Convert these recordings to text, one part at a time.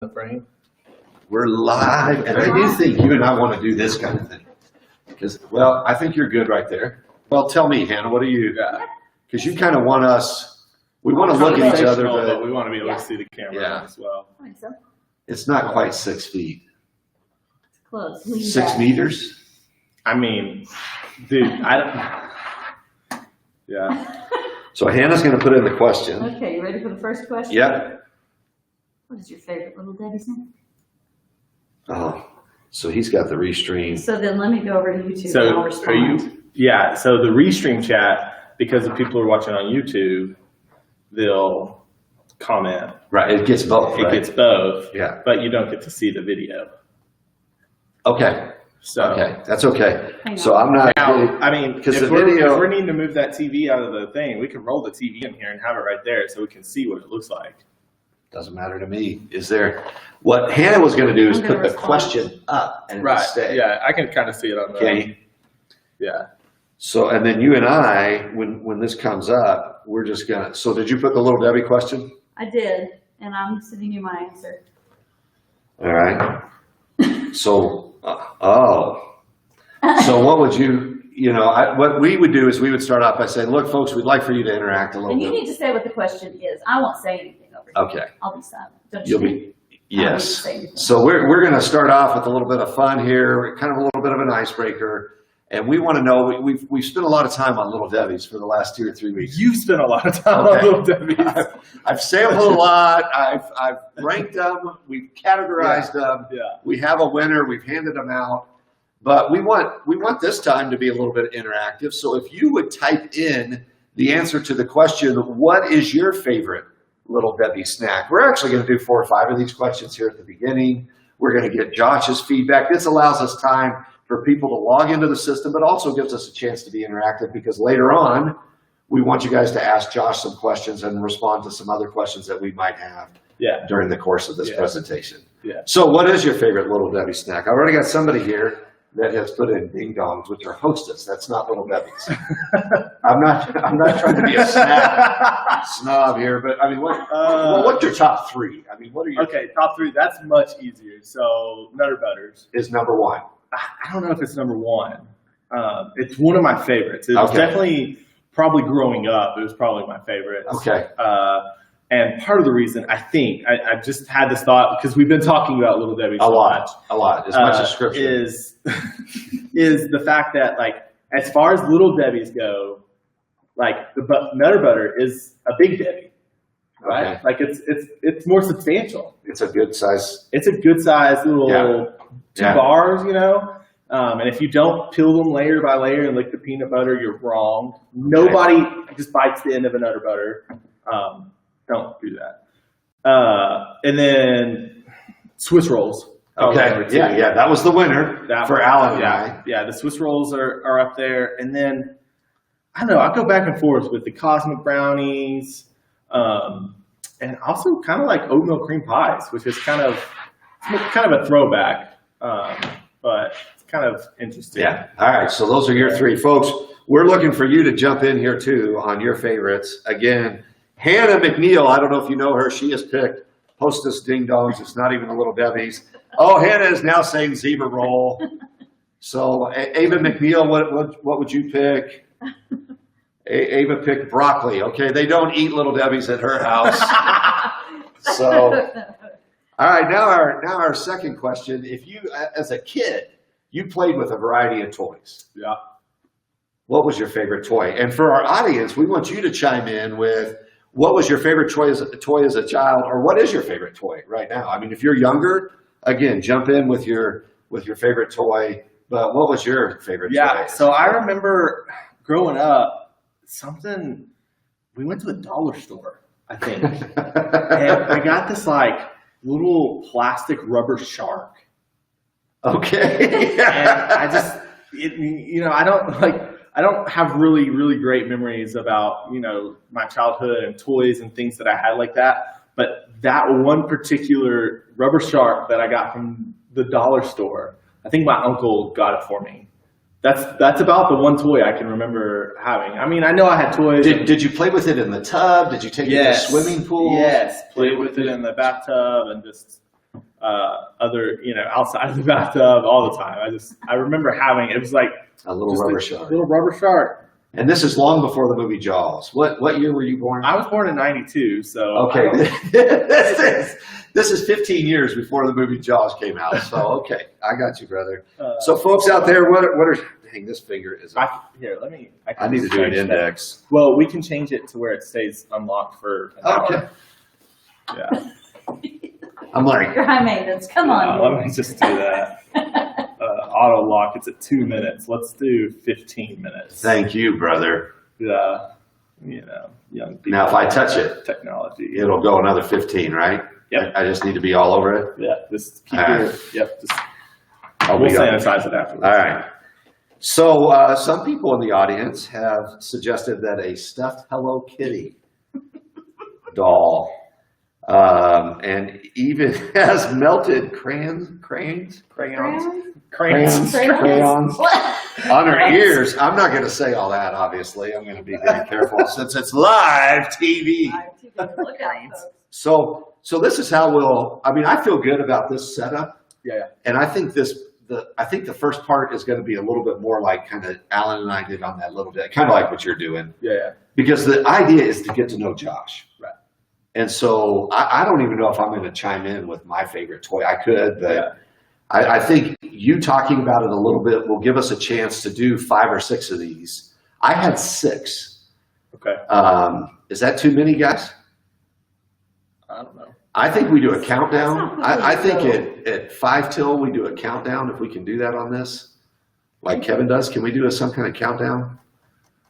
the frame. We're live, and I do think you and I want to do this kind of thing. Because, well, I think you're good right there. Well, tell me, Hannah, what do you got? Because you kind of want us, we want to look at each other, but we want to be able to see the camera as well. I think so. It's not quite 6 feet. It's close. 6 meters? I mean, dude, I don't. Yeah. So Hannah's going to put in the question. Okay, you ready for the first question? Yep. What is your favorite Little Debbie's name? Oh, so he's got the restream. So then let me go over to YouTube So and I'll respond. are you? Yeah. So the restream chat, because the people are watching on YouTube, they'll comment. Right, it gets both. It gets both. Yeah. But you don't get to see the video. Okay. So. Okay, that's okay. Hang So on. I'm not. Now, I mean, because if the we're video. needing to move that TV out of the thing, we can roll the TV in here and have it right there so we can see what it looks like. Doesn't matter to me. Is there, what Hannah was going to do is I'm gonna put the respond. question up and Right. stay. Yeah, I can kind of see it on the. Okay. Yeah. So, and then you and I, when this comes up, we're just gonna, so did you put the Little Debbie question? I did, and I'm sending you my answer. All right. So, so what would you, what we would do is we would start off by saying, look, folks, we'd like for you to interact a little And you bit. need to say what the question is. I won't say anything over here. Okay. I'll be silent. Don't you You'll think? be, I don't need to yes. say anything. So we're going to start off with a little bit of fun here, kind of a little bit of an icebreaker. And we want to know, we've spent a lot of time on Little Debbie's for the last 2 or 3 weeks. You spent a lot of time Okay. on Little Debbie's. I've sampled a lot. I've ranked them. We've categorized them. Yeah. We have a winner. We've handed them out. But we want this time to be a little bit interactive. So if you would type in the answer to the question, what is your favorite Little Debbie snack? We're actually going to do 4 or 5 of these questions here at the beginning. We're going to get Josh's feedback. This allows us time for people to log into the system, but also gives us a chance to be interactive because later on, we want you guys to ask Josh some questions and respond to some other questions that we might have during the course of this presentation. Yeah. So what is your favorite Little Debbie snack? I've already got somebody here that has put in ding dongs, which are Hostess. That's not Little Debbie's. I'm not trying to be a snack snob here, but I mean, what's your top 3? I mean, what are your Okay, top 3. That's much easier. So Nutter Butters. is number 1. I don't know if it's number 1. It's one of my favorites. It was Okay. definitely, probably growing up, it was probably my favorite. Okay. And part of the reason, I think, I just had this thought, because we've been talking about Little Debbie so much. A lot, as much as scripture. Is the fact that, like, as far as Little Debbie's go, like, the Nutter Butter is a Big Debbie, right? Okay. Like, it's more substantial. It's a good size. It's a good size little 2 Yeah. bars, and if you don't peel them layer by layer and lick the peanut butter, you're wrong. Nobody just bites the end of a Nutter Butter. Don't do that. And then Swiss rolls. Okay. Yeah. That was the winner for Alan and I. Yeah, the Swiss rolls are up there. And then, I don't know, I go back and forth with the Cosmic Brownies, and also kind of like oatmeal cream pies, which is kind of a throwback, but it's kind of interesting. Yeah. All right. So those are your 3. Folks, we're looking for you to jump in here too on your favorites. Again, Hannah McNeil, I don't know if you know her. She has picked Hostess Ding Dongs. It's not even a Little Debbie's. Oh, Hannah is now saying zebra roll. So Ava McNeil, what would you pick? Ava picked broccoli. Okay, they don't eat Little Debbie's at her house. So, all right, now our second question. If you, as a kid, you played with a variety of toys. Yeah. What was your favorite toy? And for our audience, we want you to chime in with what was your favorite toy as a child, or what is your favorite toy right now? I mean, if you're younger, again, jump in with your favorite toy. But what was your favorite toy? Yeah, so I remember growing up, we went to the dollar store, I think, and I got this like little plastic rubber shark. Okay. And I don't have really, really great memories about, my childhood and toys and things that I had like that. But that one particular rubber shark that I got from the dollar store, I think my uncle got it for me. That's about the one toy I can remember having. I mean, I know I had toys. Did you play with it in the tub? Did you take it to the swimming pool? Yes, played with it in the bathtub and just other, outside the bathtub all the time. I remember having, it was like A little just rubber a shark. little rubber shark. And this is long before the movie Jaws. What year were you born? I was born in 92, so. Okay, this is 15 years before the movie Jaws came out. So okay, I got you, brother. So folks out there, what are? Dang, this finger is. I I need to do an index. Well, we can change it to where it stays unlocked for an Okay. hour. Yeah. I'm like, You're high maintenance. Come on. Let me just do that. Auto lock, it's at 2 minutes. Let's do 15 minutes. thank you, brother. Yeah. Young people. Now, if I touch it, Technology. it'll go another 15, right? Yep. I just need to be all over it. Yeah. Just keep All your, right. yep. Just, I'll we'll be on. sanitize it afterwards. All right. So some people in the audience have suggested that a stuffed Hello Kitty doll and even has melted crayons on her ears. I'm not going to say all that, obviously. I'm going to be very careful since it's live TV. Look out, folks. So this is how I feel good about this setup. Yeah. And I think the first part is going to be a little bit more like kind of Alan and I did on that little bit, kind of like what you're doing. Yeah. Because the idea is to get to know Josh. Right. And so I don't even know if I'm going to chime in with my favorite toy. I could, but Yeah. I think you talking about it a little bit will give us a chance to do 5 or 6 of these. I had 6. Okay. Is that too many, guys? I don't know. I think we do a countdown. That's not I think really at 5 till we do a countdown if we can do that on this. Like Kevin does. Can we do some kind of countdown?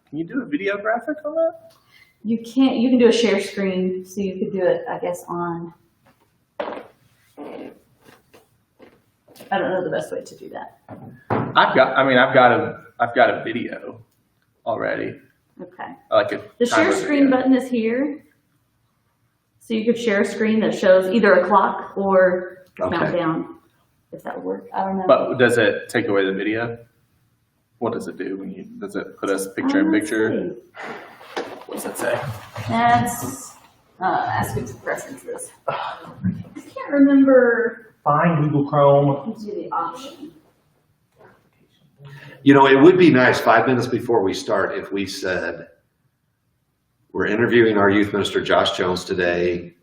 Can you do a video graphic on that? You can do a share screen, so you could do it, I guess, on. I don't know the best way to do that. I've got a video already. Okay. Like a The share timer screen video. button is here. So you could share a screen that shows either a clock or Okay. countdown, if that would work. I don't know. But does it take away the video? What does it do does it put us picture in Let's picture? see. What does it say? That's, ask it to preferences. I can't remember. Find Google Chrome. Gives you the option. You know, it would be nice 5 minutes before we start if we said, we're interviewing our youth minister, Josh Jones, today.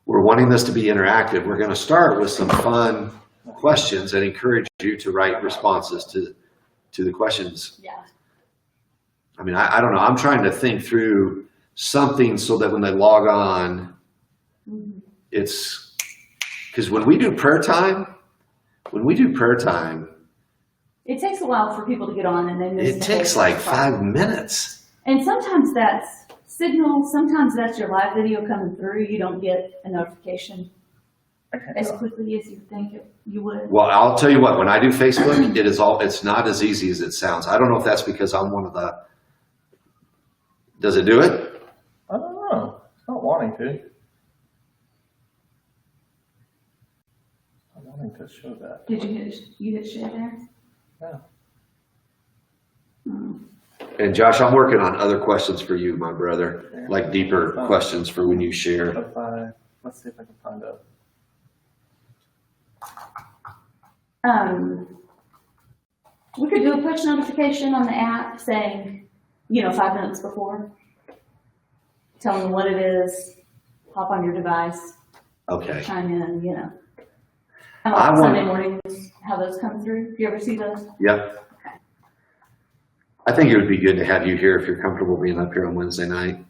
We're wanting this to be interactive. We're going to start with some fun questions and encourage you to write responses to the questions. Yeah. I mean, I don't know. I'm trying to think through something so that when they log on, Mhm. it's because when we do prayer time, It takes a while for people to get on and then it takes like 5 minutes. And sometimes that's signal, sometimes that's your live video coming through. You don't get a notification as quickly as you think you would. Well, I'll tell you what, when I do Facebook, it's not as easy as it sounds. I don't know if that's because I'm one of the, does it do it? I don't know. It's not wanting to. I'm wanting to show that. Did you hit share there? Yeah. Hmm. And Josh, I'm working on other questions for you, my brother, like deeper questions for when you share. Let's see if I can find out. We could do a push notification on the app saying, 5 minutes before. Tell them what it is, hop on your device, Okay. chime in, Kind I of like want- Sunday mornings, how those come through. Do you ever see those? Yep. I think it would be good to have you here if you're comfortable being up here on Wednesday night.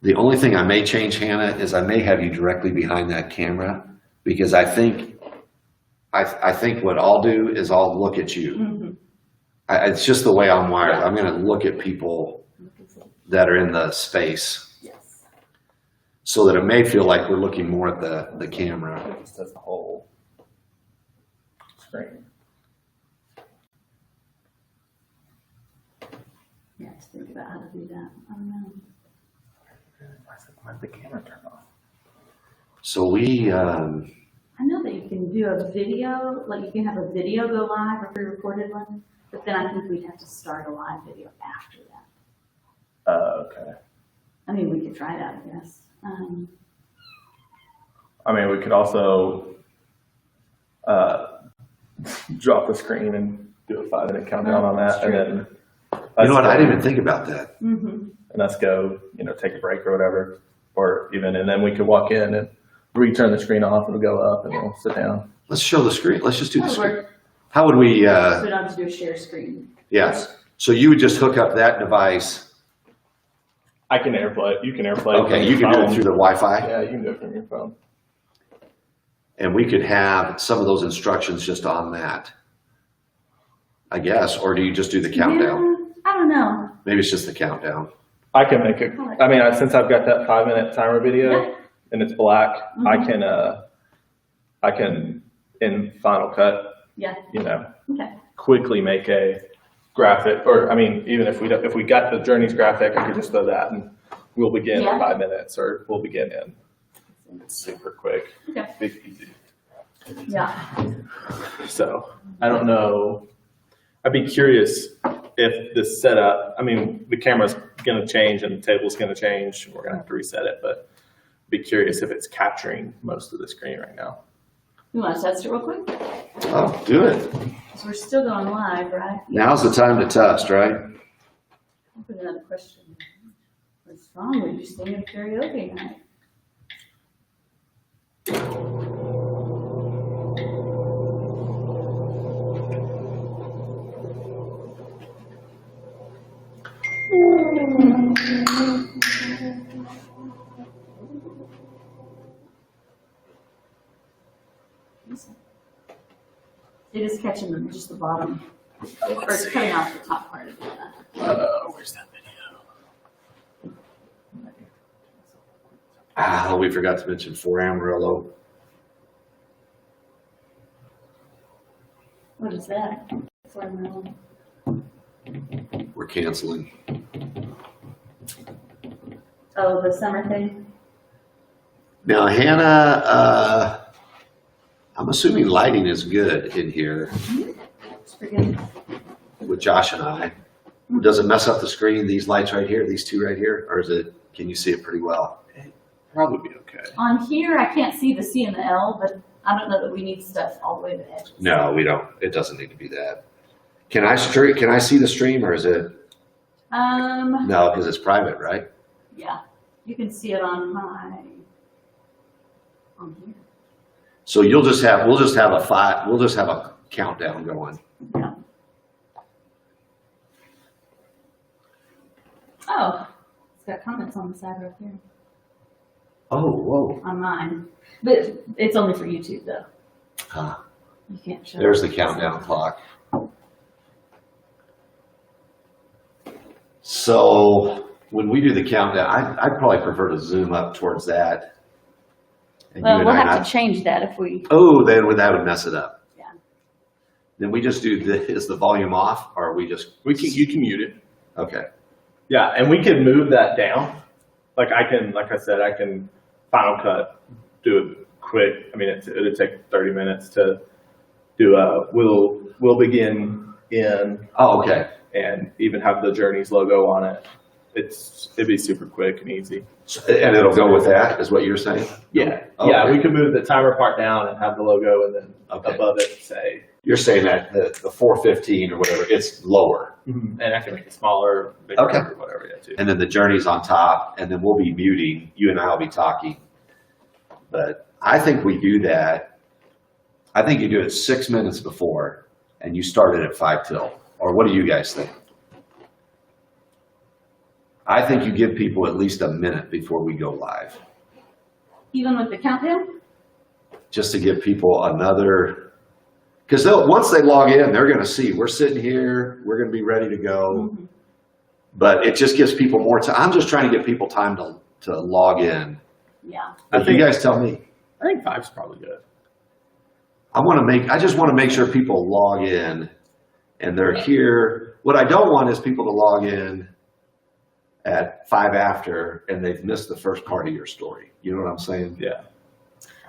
The only thing I may change, Hannah, is I may have you directly behind that camera because I think what I'll do is I'll look at you. Mhm. It's just the way I'm wired. I'm going to look at people that are in the space Yes. so that it may feel like we're looking more at the camera. Just as a whole screen. Yeah, to think about how to do that. I don't know. Why did the camera turn off? So we, I know that you can do a video, like you can have a video go live, a pre-recorded one, but then I think we'd have to start a live video after that. Okay. I mean, we could try that, I guess. I mean, we could also drop the screen and do a 5-minute countdown on that, and then You know what? I didn't even think about that. and let's go, take a break or whatever, and then we could walk in and return the screen off. It'll go up, and we'll sit down. Let's show the screen. Let's just do the That'll screen. work. How would we, We don't have to do a share screen. yes. So you would just hook up that device. I can AirPlay. You can AirPlay. Okay, from you your can do it phone. through the Wi-Fi. Yeah, you can do it from your phone. And we could have some of those instructions just on that, I guess. Or do you just do the countdown? Yeah, I don't know. Maybe it's just the countdown. I can make it. I mean, since I've got that 5-minute timer video Yeah. and it's black, Mhm. I can in Final Cut, Yeah, okay. quickly make a graphic. Or I mean, even if we got the Journeys graphic, I could just throw that and we'll begin Yeah. in 5 minutes, or we'll begin in. It's super quick, Okay. big, easy. Yeah. So I don't know. I'd be curious if this setup, I mean, the camera's going to change and the table's going to change, and we're going to have to reset it, but be curious if it's capturing most of the screen right now. You want to test it real quick? Oh, do it. So we're still going live, right? Now's the time to test, right? I'll put another question. What's wrong with you singing karaoke night? It is catching them, just the bottom. Or it's cutting off the top part of it. Where's that video? Ah, we forgot to mention 4 Amarillo. What is that? We're canceling. Oh, the summer thing? Now, Hannah, I'm assuming lighting is good in here It's pretty good. with Josh and I. Does it mess up the screen, these lights right here, these two right here? Or can you see it pretty well? Probably be okay. On here, I can't see the C and the L, but I don't know that we need stuff all the way to the edges. No, we don't. It doesn't need to be that. Can I see the stream, or is it? No, because it's private, right? Yeah, you can see it on here. So we'll just have a countdown going. Yeah. Oh, it's got comments on the side right there Oh, whoa. on mine, but it's only for YouTube though. Ah, You can't show. there's it. the countdown clock. So when we do the countdown, I'd probably prefer to zoom up towards that. And Well, you and we'll I have not- to change that if we. Oh, then that would mess it up. Yeah. Then we just do is the volume off, or we just? You can mute it. Okay. Yeah, and we can move that down. Like I said, I can Final Cut, do it quick. I mean, it'll take 30 minutes to do we'll begin in Oh, okay. and even have the Journeys logo on it. It'd be super quick and easy. And it'll go with that, is what you're saying? Yeah. Okay. Yeah, we can move the timer part down and have the logo, and then Okay. above it say, You're saying that the 415 or whatever, it's lower. and I can make it smaller, bigger, Okay. or whatever, yeah, too. And then the Journey's on top, and then we'll be muting. You and I will be talking. But I think we do that. I think you do it 6 minutes before, and you start it at 5 till. Or what do you guys think? I think you give people at least a minute before we go live, Even with the countdown? just to give people another, because once they log in, they're going to see we're sitting here, we're going to be ready to go. Mhm. But it just gives people more time. I'm just trying to give people time to log in. Yeah. But you guys tell me. I think 5's probably good. I just want to make sure people log in and they're here. What I don't want is people to log in at 5 after and they've missed the first part of your story. You know what I'm saying? Yeah.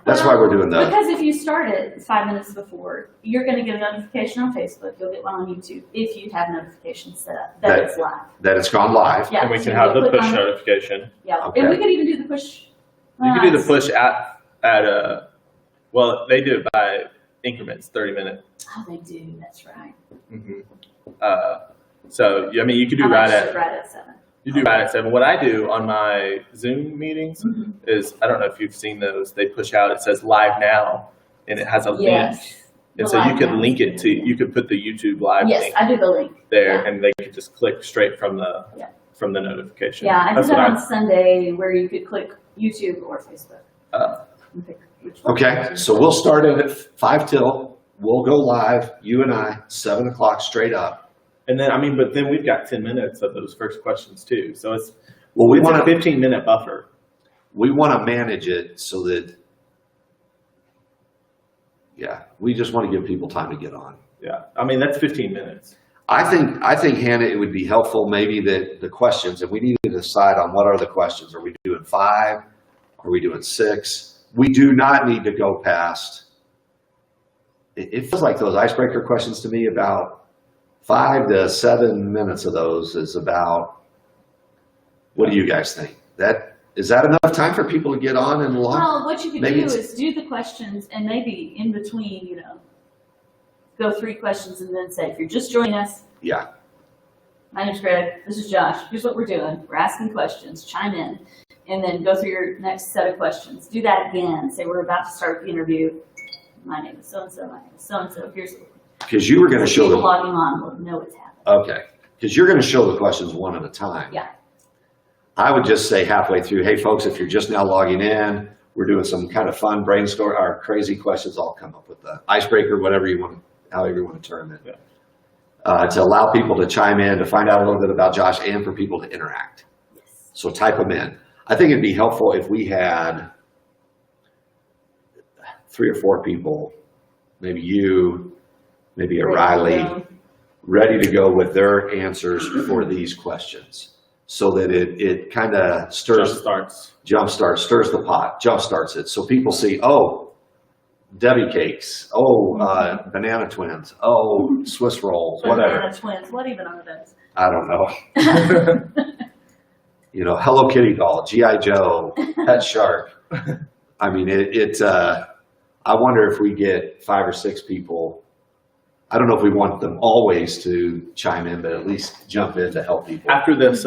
That's why we're doing that. Because if you start it 5 minutes before, you're going to get a notification on Facebook. You'll get one on YouTube if you have notifications set up that it's live. That it's gone live. Yeah, And we so can have you'll the click push on it. notification. Yeah, Okay. and we could even do the push. You can do the push at at well, they do it by increments, 30-minute. Oh, they do, that's right. So, I mean, you could do I'm right actually at right at 7. You do right at 7. What I do on my Zoom meetings is, I don't know if you've seen those, they push out, it says live now, and it has a link. Yes. And The so you live could now. link it to, you could put the YouTube live Yes, link I do the link. there, Yeah. and they could just click straight from the Yeah. notification. Yeah, I That's did that what on Sunday where you could click YouTube or Facebook. And pick which one. Okay, so we'll start it at 5 till. We'll go live, you and I, 7 o'clock straight up. And then, I mean, but then we've got 10 minutes of those first questions too. So it's Well, it's a 15-minute buffer. we want to manage it so that, yeah, we just want to give people time to get on. Yeah, I mean, that's 15 minutes. I think, Hannah, it would be helpful maybe that the questions, and we need to decide on what are the questions. Are we doing 5? Are we doing 6? We do not need to go past. It feels like those icebreaker questions to me, about 5 to 7 minutes of those is about, what do you guys think? Is that enough time for people to get on and log? Well, what you could Maybe do it's- is do the questions and maybe in between, go 3 questions and then say, if you're just joining us, Yeah, my name's Greg, this is Josh, here's what we're doing. We're asking questions, chime in, and then go through your next set of questions. Do that again. Say, we're about to start the interview. My name is so-and-so, my name is so-and-so. Here's because you were going to show people the, logging on will know what's happening. okay, because you're going to show the questions one at a time. Yeah. I would just say halfway through, hey, folks, if you're just now logging in, we're doing some kind of fun brainstorm, or crazy questions. I'll come up with the icebreaker, whatever you want, however you want to term it. Yeah. To allow people to chime in, to find out a little bit about Josh, and for people to interact. Yes. So type them in. I think it'd be helpful if we had 3 or 4 people, maybe you, maybe a Riley, ready to go with their answers for these questions, so that it kind of jumpstarts, stirs the pot, jumpstarts it, so people see, oh, Debbie cakes, oh, banana twins, oh, Swiss rolls, whatever. Banana twins. What even are those? I don't know. Hello Kitty doll, G.I. Joe, Pet Shark. I mean, I wonder if we get 5 or 6 people. I don't know if we want them always to chime in, but at least jump in to help people. After this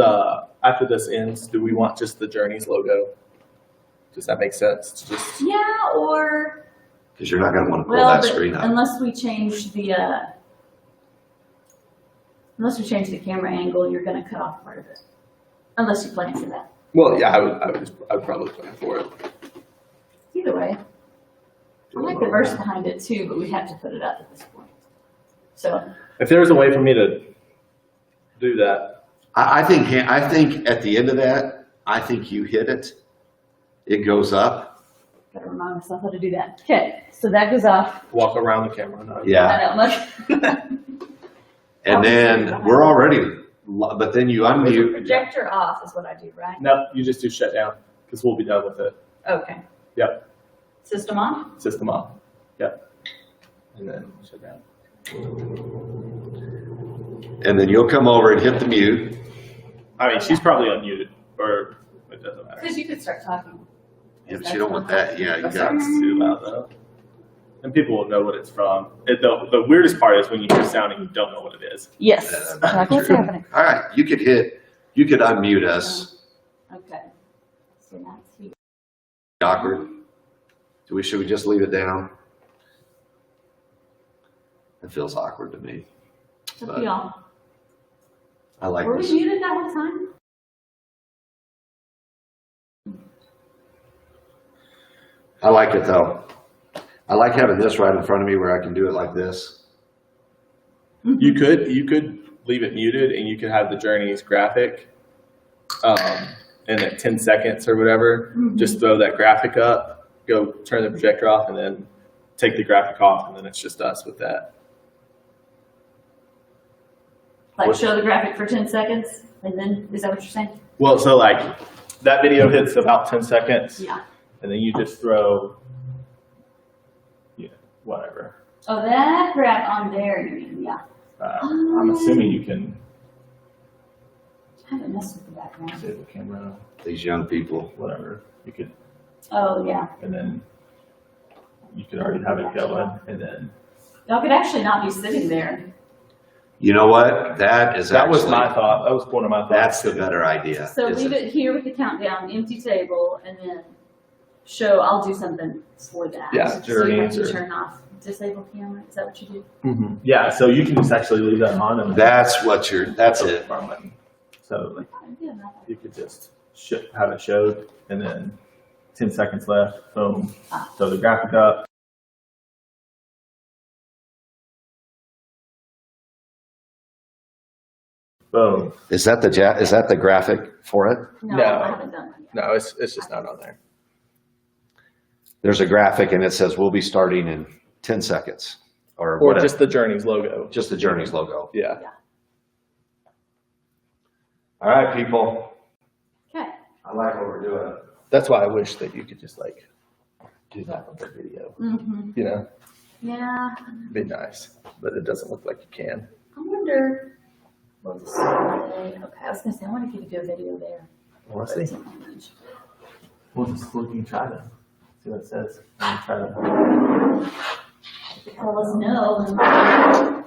ends, do we want just the Journeys logo? Does that make sense? Yeah, or Because you're not going to want to pull that but screen up. unless we change the camera angle, you're going to cut off part of it. Unless you plan for that. Well, yeah, I would probably plan for it. Either way, I like the verse behind it too, but we have to put it up at this point. So If there was a way for me to do that, I think at the end of that, I think you hit it. It goes up. gotta remind myself how to do that. Okay, so that goes off. walk around the camera. No. Yeah. I know, And then we're already, but then you unmute. projector off is what I do, right? No, you just do shut down because we'll be done with it. Okay. Yep. System on? System off. Yep. And then shut down. And then you'll come over and hit the mute. I mean, she's probably unmuted, or it doesn't matter. Because you could start talking. Yeah, but you don't want that. Yeah, you That got. sounds too loud though. And people will know what it's from. The weirdest part is when you hear sound and you don't know what it is. Yes. Like what's happening? All right, you could unmute us. Okay. So that's here. Awkward. Should we just leave it down? It feels awkward to me. It's up to y'all. I like Were we this. muted that one time? I like it though. I like having this right in front of me where I can do it like this. You could leave it muted and you could have the Journeys graphic, and at 10 seconds or whatever, just throw that graphic up, go turn the projector off, and then take the graphic off, and then it's just us with that. Like show the graphic for 10 seconds, and then, is that what you're saying? Well, so like that video hits about 10 seconds, Yeah. and then you just throw, whatever. Oh, that graph on there, you mean, yeah. I'm assuming you can I haven't messed with the background. see the camera, These young people. whatever. You could, Oh, yeah. and then you could already have it going, and then Y'all could actually not be sitting there. You know what? That is that was actually, my thought. That was one of my thoughts. that's the better idea. So is leave it here with the countdown, empty table, and then show, I'll do something for that. Yeah, So you journeys have to or- turn off disable camera, is that what you do? Mhm. Yeah, so you can just actually leave that on, and That's what that's it. Farm button. So like Yeah, not bad. you could just have it showed, and then 10 seconds left. Boom. Ah. Throw the graphic up. Boom. Is that the graphic for it? No, No. I haven't done that yet. No, it's just not on there. There's a graphic and it says we'll be starting in 10 seconds or Or whatever. just the Journeys logo. Just the Journeys logo. Yeah. All right, people. Okay, I like what we're doing. That's why I wish that you could just like do that with the video. You know, yeah, it'd be nice, but it doesn't look like you can. I wonder. We'll just okay, I was gonna say, I wonder if you could do a video there. We'll But see. it's an image. We'll just look and try to see what it says. And try to. Tell us no.